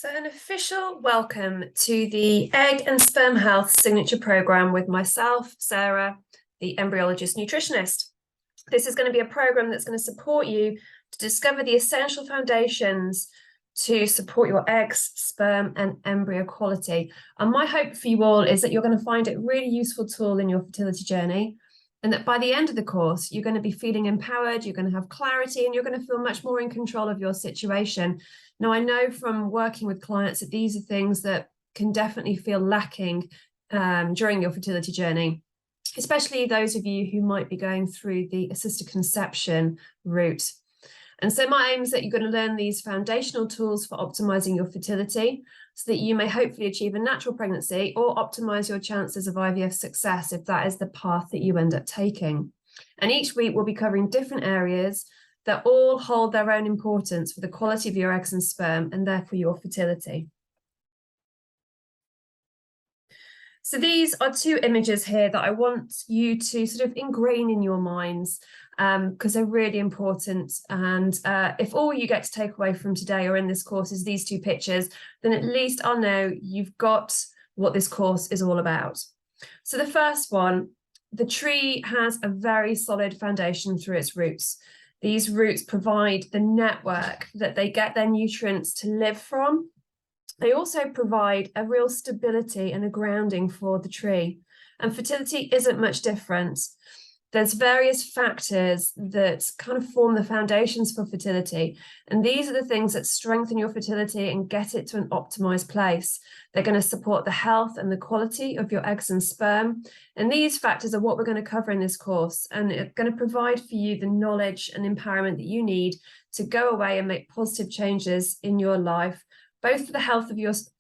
So an official welcome to the Egg and Sperm Health Signature Program with myself, Sarah, the embryologist nutritionist. This is going to be a program that's going to support you to discover the essential foundations to support your eggs, sperm, and embryo quality. And my hope for you all is that you're going to find it a really useful tool in your fertility journey, and that by the end of the course, you're going to be feeling empowered, you're going to have clarity, and you're going to feel much more in control of your situation. Now, I know from working with clients that these are things that can definitely feel lacking during your fertility journey, especially those of you who might be going through the assisted conception route. And so my aim is that you're going to learn these foundational tools for optimizing your fertility so that you may hopefully achieve a natural pregnancy or optimize your chances of IVF success if that is the path that you end up taking. And each week we'll be covering different areas that all hold their own importance for the quality of your eggs and sperm and therefore your fertility. So these are two images here that I want you to sort of ingrain in your minds because they're really important. And if all you get to take away from today or in this course is these two pictures, then at least I'll know you've got what this course is all about. So the first one, the tree has a very solid foundation through its roots. These roots provide the network that they get their nutrients to live from. They also provide a real stability and a grounding for the tree. And fertility isn't much different. There's various factors that kind of form the foundations for fertility. And these are the things that strengthen your fertility and get it to an optimized place. They're going to support the health and the quality of your eggs and sperm. And these factors are what we're going to cover in this course. And it's going to provide for you the knowledge and empowerment that you need to go away and make positive changes in your life, both for the health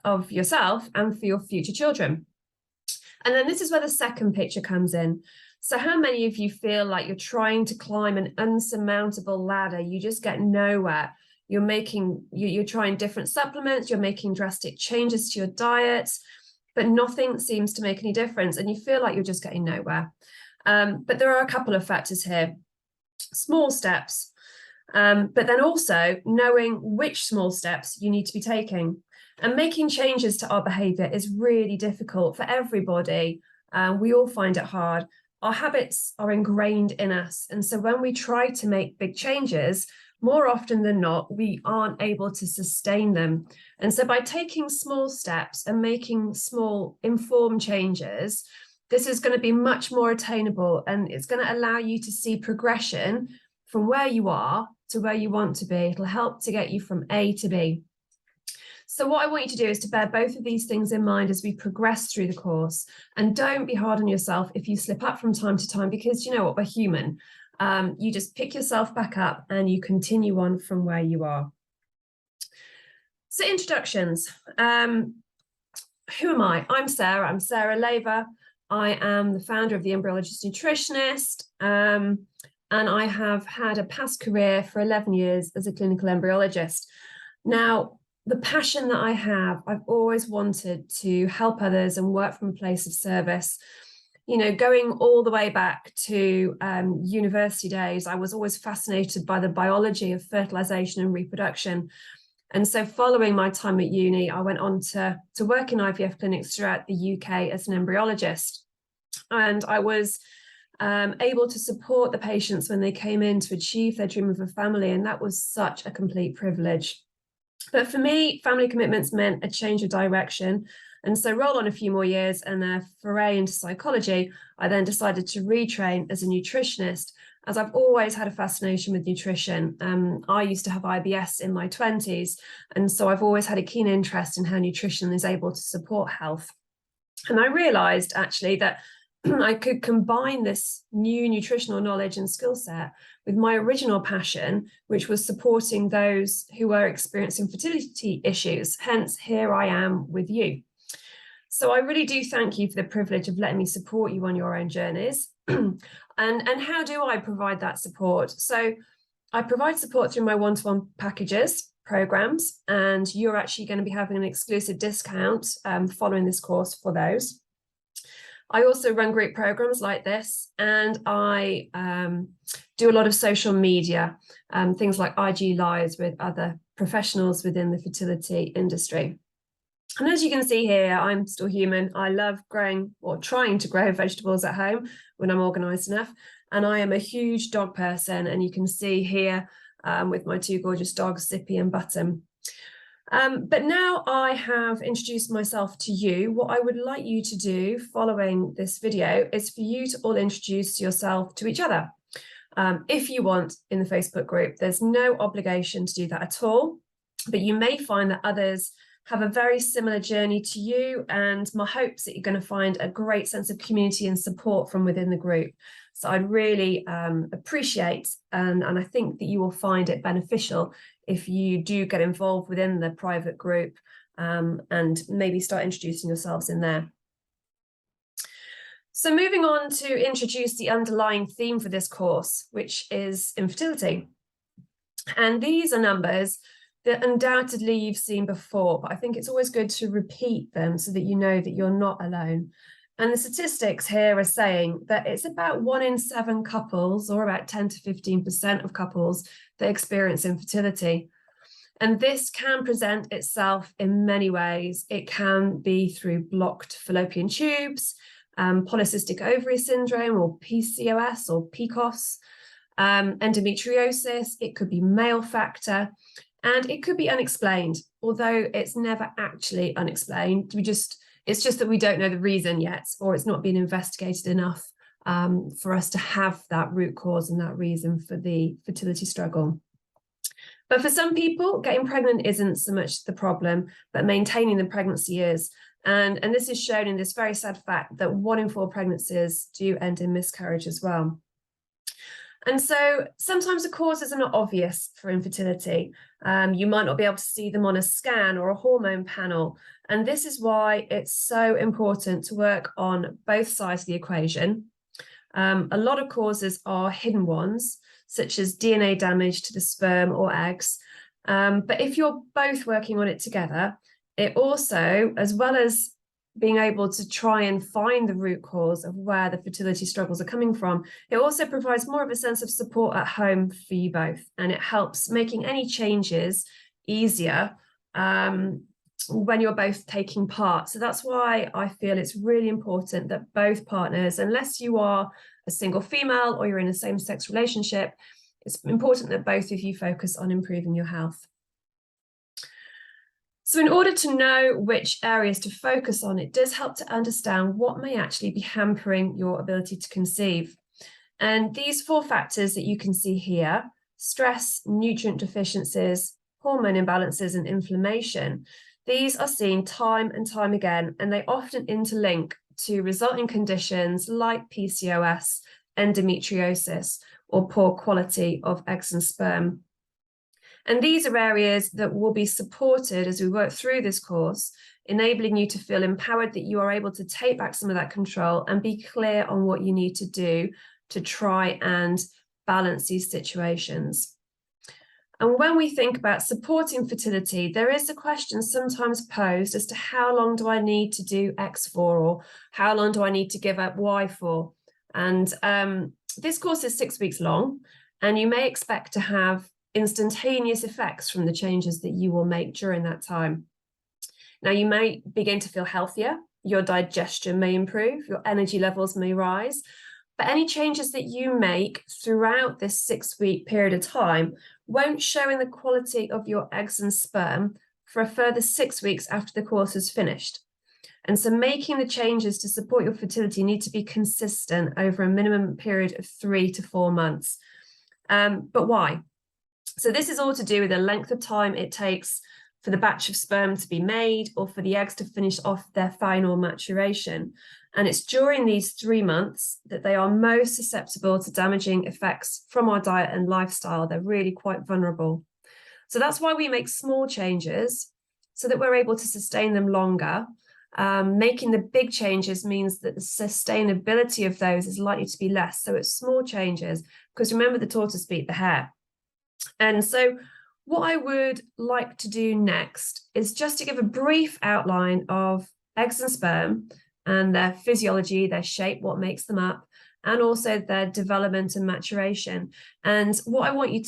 of yourself and for your future children. And then this is where the second picture comes in. So how many of you feel like you're trying to climb an unsurmountable ladder? You just get nowhere. You're trying different supplements, you're making drastic changes to your diet, but nothing seems to make any difference and you feel like you're just getting nowhere. But there are a couple of factors here. Small steps, but then also knowing which small steps you need to be taking. And making changes to our behavior is really difficult for everybody. We all find it hard. Our habits are ingrained in us. And so when we try to make big changes, more often than not, we aren't able to sustain them. And so by taking small steps and making small informed changes, this is going to be much more attainable and it's going to allow you to see progression from where you are to where you want to be. It'll help to get you from A to B. So what I want you to do is to bear both of these things in mind as we progress through the course, and don't be hard on yourself if you slip up from time to time, because you know what, we're human. You just pick yourself back up and you continue on from where you are. So introductions. Who am I? I'm Sarah Laver. I am the founder of the Embryologist Nutritionist, and I have had a past career for 11 years as a clinical embryologist. Now, the passion that I have, I've always wanted to help others and work from a place of service. You know, going all the way back to university days, I was always fascinated by the biology of fertilization and reproduction. And so following my time at uni, I went on to work in IVF clinics throughout the UK as an embryologist. And I was able to support the patients when they came in to achieve their dream of a family. And that was such a complete privilege. But for me, family commitments meant a change of direction. And so roll on a few more years and a foray into psychology, I then decided to retrain as a nutritionist, as I've always had a fascination with nutrition. I used to have IBS in my 20s, and so I've always had a keen interest in how nutrition is able to support health. And I realized actually that I could combine this new nutritional knowledge and skill set with my original passion, which was supporting those who were experiencing fertility issues. Hence, here I am with you. So I really do thank you for the privilege of letting me support you on your own journeys. And how do I provide that support? So I provide support through my one-to-one packages, programs, and you're actually going to be having an exclusive discount following this course for those. I also run group programs like this, and I do a lot of social media, things like IG Lives with other professionals within the fertility industry. And as you can see here, I'm still human. I love growing or trying to grow vegetables at home when I'm organised enough. And I am a huge dog person. And you can see here with my two gorgeous dogs, Zippy and Button. But now I have introduced myself to you. What I would like you to do following this video is for you to all introduce yourself to each other. If you want in the Facebook group, there's no obligation to do that at all, but you may find that others have a very similar journey to you, and my hope is that you're going to find a great sense of community and support from within the group. So I'd really appreciate, and I think that you will find it beneficial if you do get involved within the private group and maybe start introducing yourselves in there. So moving on to introduce the underlying theme for this course, which is infertility. And these are numbers that undoubtedly you've seen before, but I think it's always good to repeat them so that you know that you're not alone. And the statistics here are saying that it's about 1 in 7 couples, or about 10 to 15% of couples, that experience infertility. And this can present itself in many ways. It can be through blocked fallopian tubes, polycystic ovary syndrome, or PCOS or PCOS, endometriosis. It could be male factor, and it could be unexplained, although it's never actually unexplained. It's just that we don't know the reason yet, or it's not been investigated enough for us to have that root cause and that reason for the fertility struggle. But for some people, getting pregnant isn't so much the problem, but maintaining the pregnancy is. And this is shown in this very sad fact that 1 in 4 pregnancies do end in miscarriage as well. And so sometimes the causes are not obvious for infertility. You might not be able to see them on a scan or a hormone panel. And this is why it's so important to work on both sides of the equation. A lot of causes are hidden ones, such as DNA damage to the sperm or eggs. But if you're both working on it together, it also, as well as being able to try and find the root cause of where the fertility struggles are coming from, it also provides more of a sense of support at home for you both. And it helps making any changes easier when you're both taking part. So that's why I feel it's really important that both partners, unless you are a single female or you're in a same-sex relationship, it's important that both of you focus on improving your health. So in order to know which areas to focus on, it does help to understand what may actually be hampering your ability to conceive. And these 4 factors that you can see here, stress, nutrient deficiencies, hormone imbalances, and inflammation, these are seen time and time again, and they often interlink to resulting conditions like PCOS, endometriosis, or poor quality of eggs and sperm. And these are areas that will be supported as we work through this course, enabling you to feel empowered that you are able to take back some of that control and be clear on what you need to do to try and balance these situations. And when we think about supporting fertility, there is a question sometimes posed as to how long do I need to do X for, or how long do I need to give up Y for? And this course is 6 weeks long, and you may expect to have instantaneous effects from the changes that you will make during that time. Now, you may begin to feel healthier, your digestion may improve, your energy levels may rise, but any changes that you make throughout this 6-week period of time won't show in the quality of your eggs and sperm for a further 6 weeks after the course is finished. And so making the changes to support your fertility need to be consistent over a minimum period of 3 to 4 months. But why? So this is all to do with the length of time it takes for the batch of sperm to be made or for the eggs to finish off their final maturation. And it's during these 3 months that they are most susceptible to damaging effects from our diet and lifestyle. They're really quite vulnerable. So that's why we make small changes so that we're able to sustain them longer. Making the big changes means that the sustainability of those is likely to be less. So it's small changes, because remember, the tortoise beat the hare. And so what I would like to do next is just to give a brief outline of eggs and sperm and their physiology, their shape, what makes them up, and also their development and maturation. And what I want you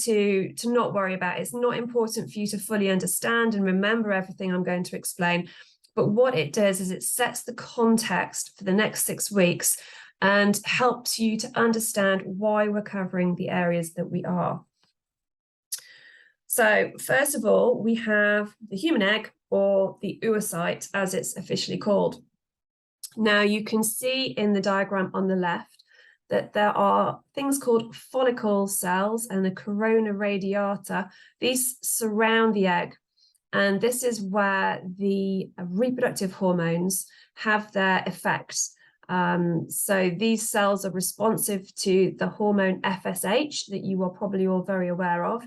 to not worry about, it's not important for you to fully understand and remember everything I'm going to explain, but what it does is it sets the context for the next 6 weeks and helps you to understand why we're covering the areas that we are. So first of all, we have the human egg, or the oocyte, as it's officially called. Now you can see in the diagram on the left that there are things called follicle cells and the corona radiata. These surround the egg, and this is where the reproductive hormones have their effects. So these cells are responsive to the hormone FSH that you are probably all very aware of.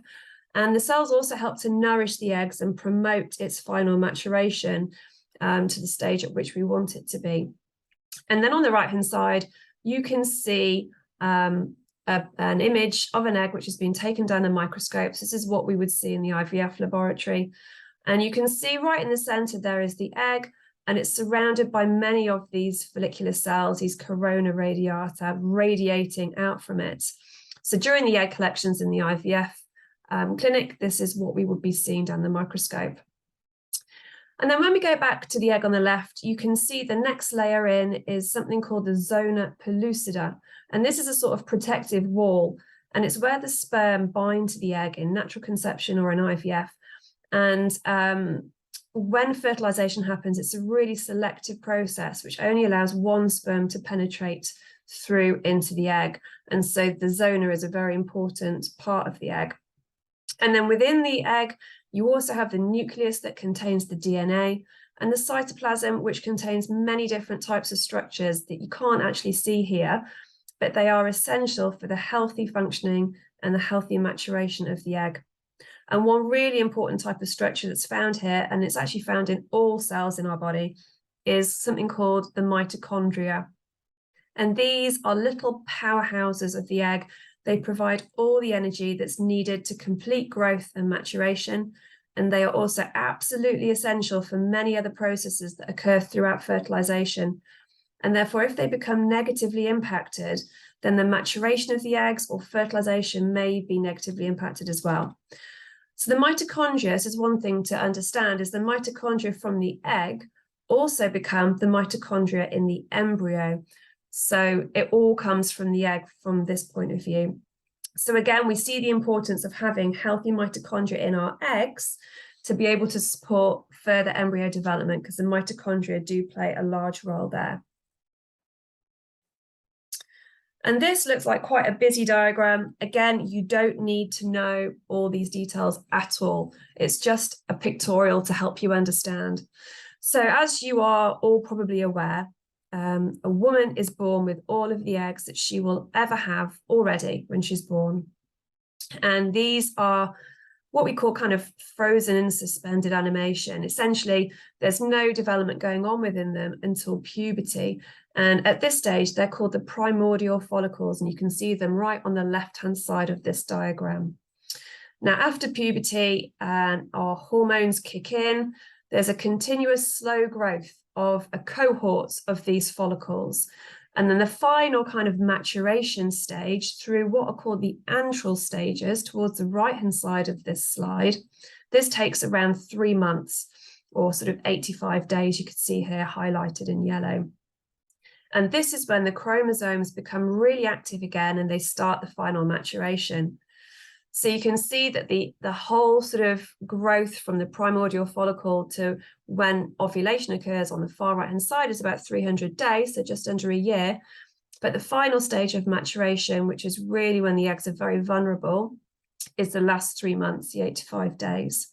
And the cells also help to nourish the eggs and promote its final maturation to the stage at which we want it to be. And then on the right-hand side, you can see an image of an egg which has been taken down in microscopes. This is what we would see in the IVF laboratory. And you can see right in the center there is the egg, and it's surrounded by many of these follicular cells, these corona radiata, radiating out from it. So during the egg collections in the IVF clinic, this is what we would be seeing down the microscope. And then when we go back to the egg on the left, you can see the next layer in is something called the zona pellucida. And this is a sort of protective wall, and it's where the sperm bind to the egg in natural conception or in IVF. And when fertilization happens, it's a really selective process, which only allows one sperm to penetrate through into the egg. And so the zona is a very important part of the egg. And then within the egg, you also have the nucleus that contains the DNA, and the cytoplasm, which contains many different types of structures that you can't actually see here, but they are essential for the healthy functioning and the healthy maturation of the egg. And one really important type of structure that's found here, and it's actually found in all cells in our body, is something called the mitochondria. And these are little powerhouses of the egg. They provide all the energy that's needed to complete growth and maturation, and they are also absolutely essential for many other processes that occur throughout fertilization. And therefore, if they become negatively impacted, then the maturation of the eggs or fertilization may be negatively impacted as well. So the mitochondria, this is one thing to understand, is the mitochondria from the egg also become the mitochondria in the embryo. So it all comes from the egg from this point of view. So again, we see the importance of having healthy mitochondria in our eggs to be able to support further embryo development, because the mitochondria do play a large role there. And this looks like quite a busy diagram. Again, you don't need to know all these details at all. It's just a pictorial to help you understand. So as you are all probably aware, a woman is born with all of the eggs that she will ever have already when she's born. And these are what we call kind of frozen and suspended animation. Essentially, there's no development going on within them until puberty. And at this stage, they're called the primordial follicles, and you can see them right on the left-hand side of this diagram. Now, after puberty, our hormones kick in. There's a continuous slow growth of a cohort of these follicles. And then the final kind of maturation stage through what are called the antral stages towards the right-hand side of this slide. This takes around 3 months, or sort of 85 days, you could see here highlighted in yellow. And this is when the chromosomes become really active again and they start the final maturation. So you can see that the whole sort of growth from the primordial follicle to when ovulation occurs on the far right-hand side is about 300 days, so just under a year. But the final stage of maturation, which is really when the eggs are very vulnerable, is the last 3 months, the 85 days.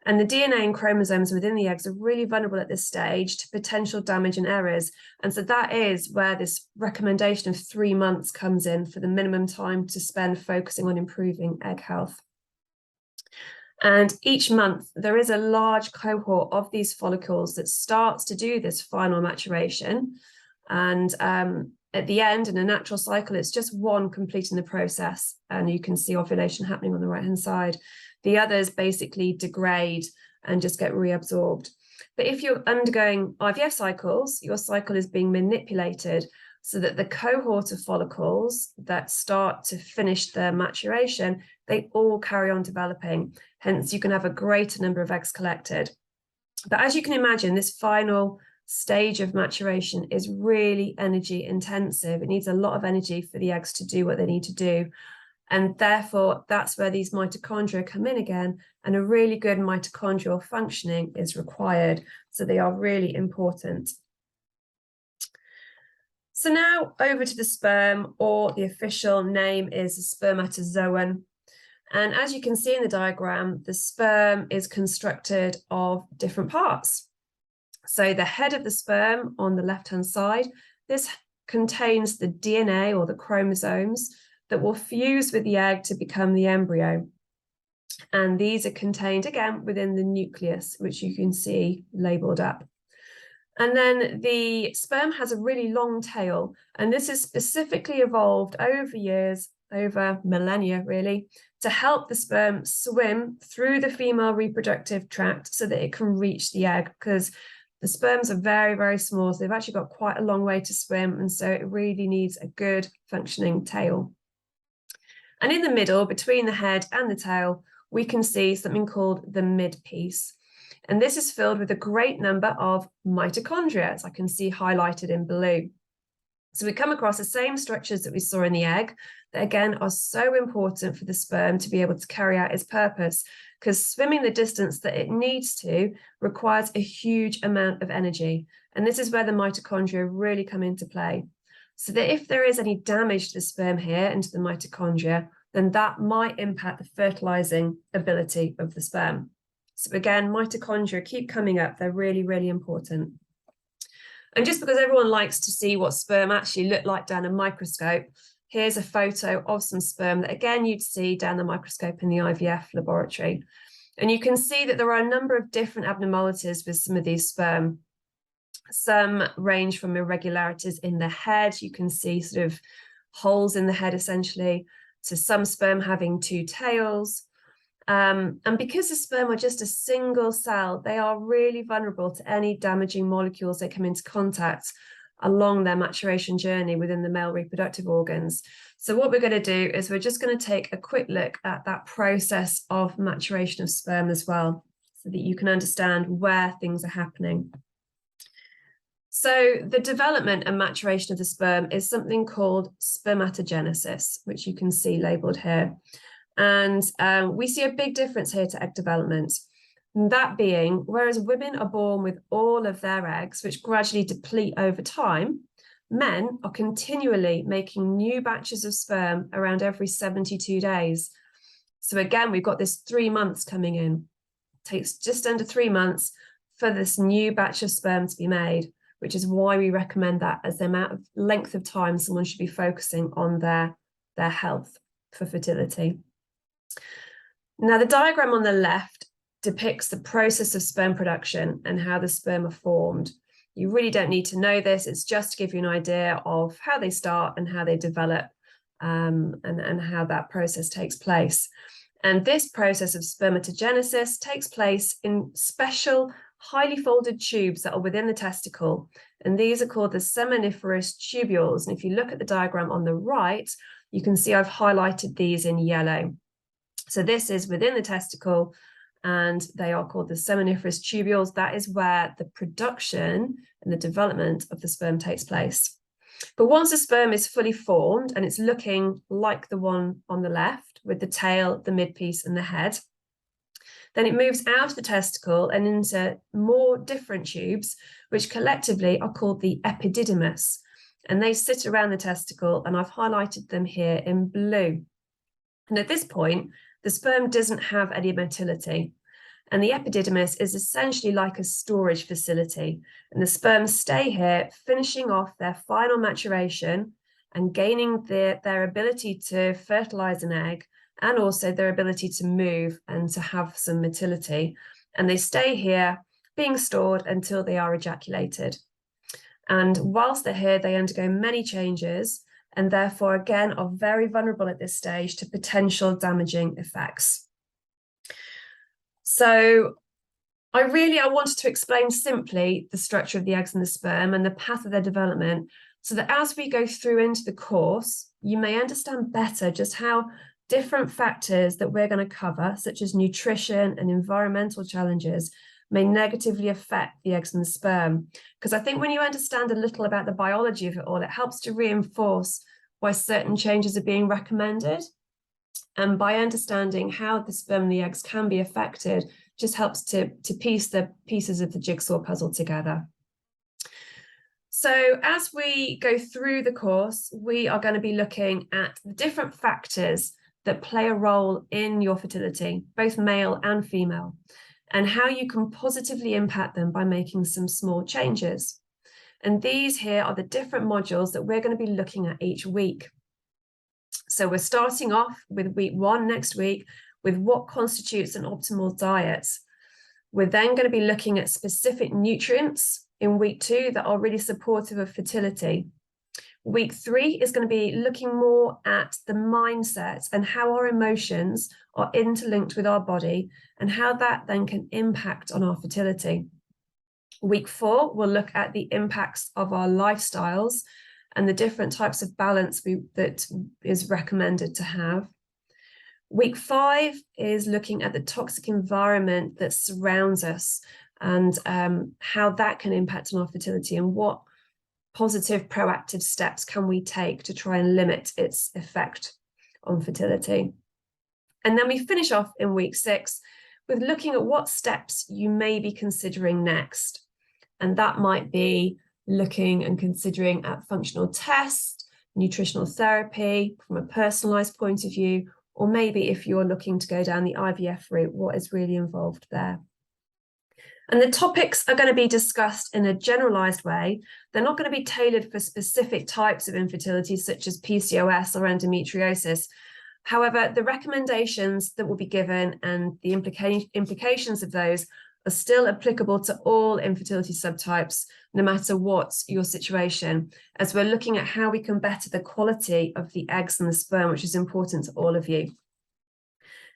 And the DNA and chromosomes within the eggs are really vulnerable at this stage to potential damage and errors. And so that is where this recommendation of 3 months comes in for the minimum time to spend focusing on improving egg health. And each month, there is a large cohort of these follicles that starts to do this final maturation. And at the end, in a natural cycle, it's just one completing the process. And you can see ovulation happening on the right-hand side. The others basically degrade and just get reabsorbed. But if you're undergoing IVF cycles, your cycle is being manipulated so that the cohort of follicles that start to finish their maturation, they all carry on developing. Hence, you can have a greater number of eggs collected. But as you can imagine, this final stage of maturation is really energy intensive. It needs a lot of energy for the eggs to do what they need to do. And therefore, that's where these mitochondria come in again, and a really good mitochondrial functioning is required. So they are really important. So now over to the sperm, or the official name is a spermatozoon. And as you can see in the diagram, the sperm is constructed of different parts. So the head of the sperm on the left-hand side, this contains the DNA or the chromosomes that will fuse with the egg to become the embryo. And these are contained again within the nucleus, which you can see labeled up. And then the sperm has a really long tail, and this is specifically evolved over years, over millennia really, to help the sperm swim through the female reproductive tract so that it can reach the egg, because the sperms are very, very small. So they've actually got quite a long way to swim. And so it really needs a good functioning tail. And in the middle, between the head and the tail, we can see something called the midpiece. And this is filled with a great number of mitochondria, as I can see highlighted in blue. So we come across the same structures that we saw in the egg that, again, are so important for the sperm to be able to carry out its purpose, because swimming the distance that it needs to requires a huge amount of energy. And this is where the mitochondria really come into play. So that if there is any damage to the sperm here and to the mitochondria, then that might impact the fertilizing ability of the sperm. So again, mitochondria keep coming up. They're really, really important. And just because everyone likes to see what sperm actually look like down a microscope, here's a photo of some sperm that, again, you'd see down the microscope in the IVF laboratory. And you can see that there are a number of different abnormalities with some of these sperm. Some range from irregularities in the head. You can see sort of holes in the head, essentially, to some sperm having two tails. And because the sperm are just a single cell, they are really vulnerable to any damaging molecules that come into contact along their maturation journey within the male reproductive organs. So what we're going to do is we're just going to take a quick look at that process of maturation of sperm as well, so that you can understand where things are happening. So the development and maturation of the sperm is something called spermatogenesis, which you can see labeled here. And we see a big difference here to egg development. And that being, whereas women are born with all of their eggs, which gradually deplete over time, men are continually making new batches of sperm around every 72 days. So again, we've got this 3 months coming in. It takes just under 3 months for this new batch of sperm to be made, which is why we recommend that as the amount of length of time someone should be focusing on their health for fertility. Now, the diagram on the left depicts the process of sperm production and how the sperm are formed. You really don't need to know this. It's just to give you an idea of how they start and how they develop, and how that process takes place. And this process of spermatogenesis takes place in special highly folded tubes that are within the testicle. And these are called the seminiferous tubules. And if you look at the diagram on the right, you can see I've highlighted these in yellow. So this is within the testicle, and they are called the seminiferous tubules. That is where the production and the development of the sperm takes place. But once the sperm is fully formed and it's looking like the one on the left with the tail, the midpiece and the head, then it moves out of the testicle and into more different tubes, which collectively are called the epididymis. And they sit around the testicle, and I've highlighted them here in blue. And at this point, the sperm doesn't have any motility. And the epididymis is essentially like a storage facility. And the sperm stay here, finishing off their final maturation and gaining their ability to fertilize an egg, and also their ability to move and to have some motility. And they stay here being stored until they are ejaculated. And whilst they're here, they undergo many changes, and therefore, again, are very vulnerable at this stage to potential damaging effects. So I wanted to explain simply the structure of the eggs and the sperm and the path of their development, so that as we go through into the course, you may understand better just how different factors that we're going to cover, such as nutrition and environmental challenges, may negatively affect the eggs and the sperm. Because I think when you understand a little about the biology of it all, it helps to reinforce why certain changes are being recommended. And by understanding how the sperm and the eggs can be affected, just helps to piece the pieces of the jigsaw puzzle together. So as we go through the course, we are going to be looking at the different factors that play a role in your fertility, both male and female, and how you can positively impact them by making some small changes. And these here are the different modules that we're going to be looking at each week. So we're starting off with week 1 next week with what constitutes an optimal diet. We're then going to be looking at specific nutrients in week 2 that are really supportive of fertility. Week 3 is going to be looking more at the mindset and how our emotions are interlinked with our body and how that then can impact on our fertility. Week 4, we'll look at the impacts of our lifestyles and the different types of balance that is recommended to have. Week 5 is looking at the toxic environment that surrounds us and how that can impact on our fertility and what positive proactive steps can we take to try and limit its effect on fertility. And then we finish off in week 6 with looking at what steps you may be considering next. And that might be looking and considering at functional tests, nutritional therapy from a personalized point of view, or maybe if you're looking to go down the IVF route, what is really involved there. And the topics are going to be discussed in a generalized way. They're not going to be tailored for specific types of infertility, such as PCOS or endometriosis. However, the recommendations that will be given and the implications of those are still applicable to all infertility subtypes, no matter what your situation, as we're looking at how we can better the quality of the eggs and the sperm, which is important to all of you.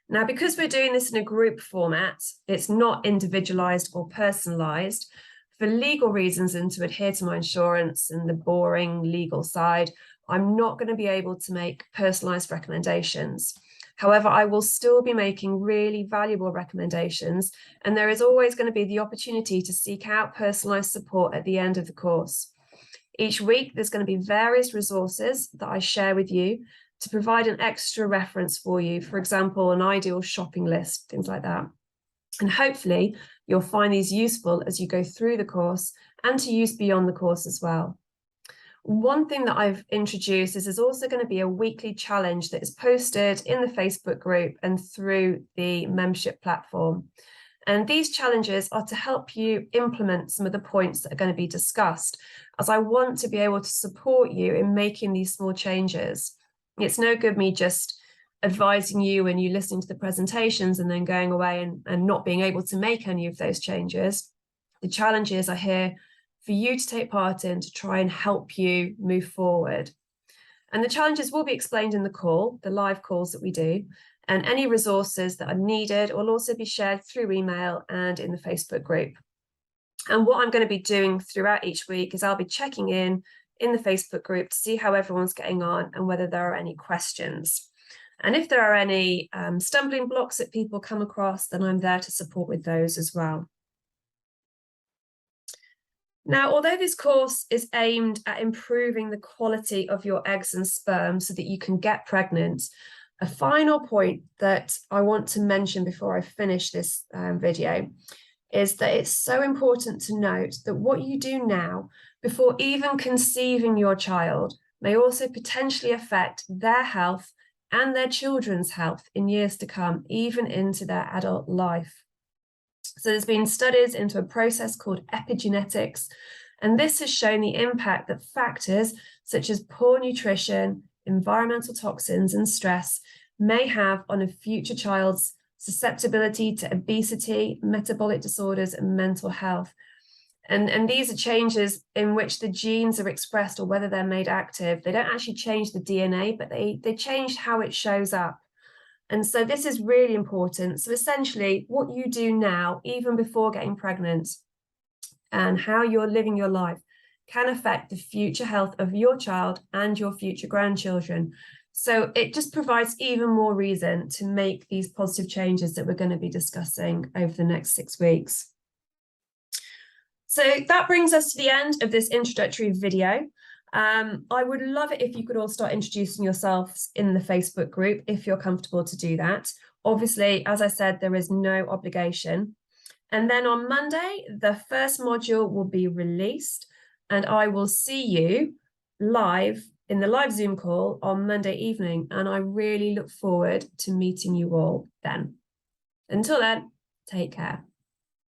Now, because we're doing this in a group format, it's not individualized or personalized. For legal reasons and to adhere to my insurance and the boring legal side, I'm not going to be able to make personalized recommendations. However, I will still be making really valuable recommendations, and there is always going to be the opportunity to seek out personalized support at the end of the course. Each week, there's going to be various resources that I share with you to provide an extra reference for you, for example, an ideal shopping list, things like that. And hopefully you'll find these useful as you go through the course and to use beyond the course as well. One thing that I've introduced is there's also going to be a weekly challenge that is posted in the Facebook group and through the membership platform. And these challenges are to help you implement some of the points that are going to be discussed, as I want to be able to support you in making these small changes. It's no good me just advising you and you listening to the presentations and then going away and not being able to make any of those changes. The challenges are here for you to take part in to try and help you move forward. And the challenges will be explained in the call, the live calls that we do, and any resources that are needed will also be shared through email and in the Facebook group. And what I'm going to be doing throughout each week is I'll be checking in the Facebook group to see how everyone's getting on and whether there are any questions. And if there are any stumbling blocks that people come across, then I'm there to support with those as well. Now, although this course is aimed at improving the quality of your eggs and sperm so that you can get pregnant, a final point that I want to mention before I finish this video is that it's so important to note that what you do now, before even conceiving your child, may also potentially affect their health and their children's health in years to come, even into their adult life. So there's been studies into a process called epigenetics, and this has shown the impact that factors such as poor nutrition, environmental toxins, and stress may have on a future child's susceptibility to obesity, metabolic disorders, and mental health. And these are changes in which the genes are expressed or whether they're made active. They don't actually change the DNA, but they change how it shows up. And so this is really important. So essentially what you do now, even before getting pregnant, and how you're living your life can affect the future health of your child and your future grandchildren. So it just provides even more reason to make these positive changes that we're going to be discussing over the next 6 weeks. So that brings us to the end of this introductory video. I would love it if you could all start introducing yourselves in the Facebook group if you're comfortable to do that. Obviously, as I said, there is no obligation. And then on Monday, the first module will be released, and I will see you live in the live Zoom call on Monday evening. And I really look forward to meeting you all then. Until then, take care.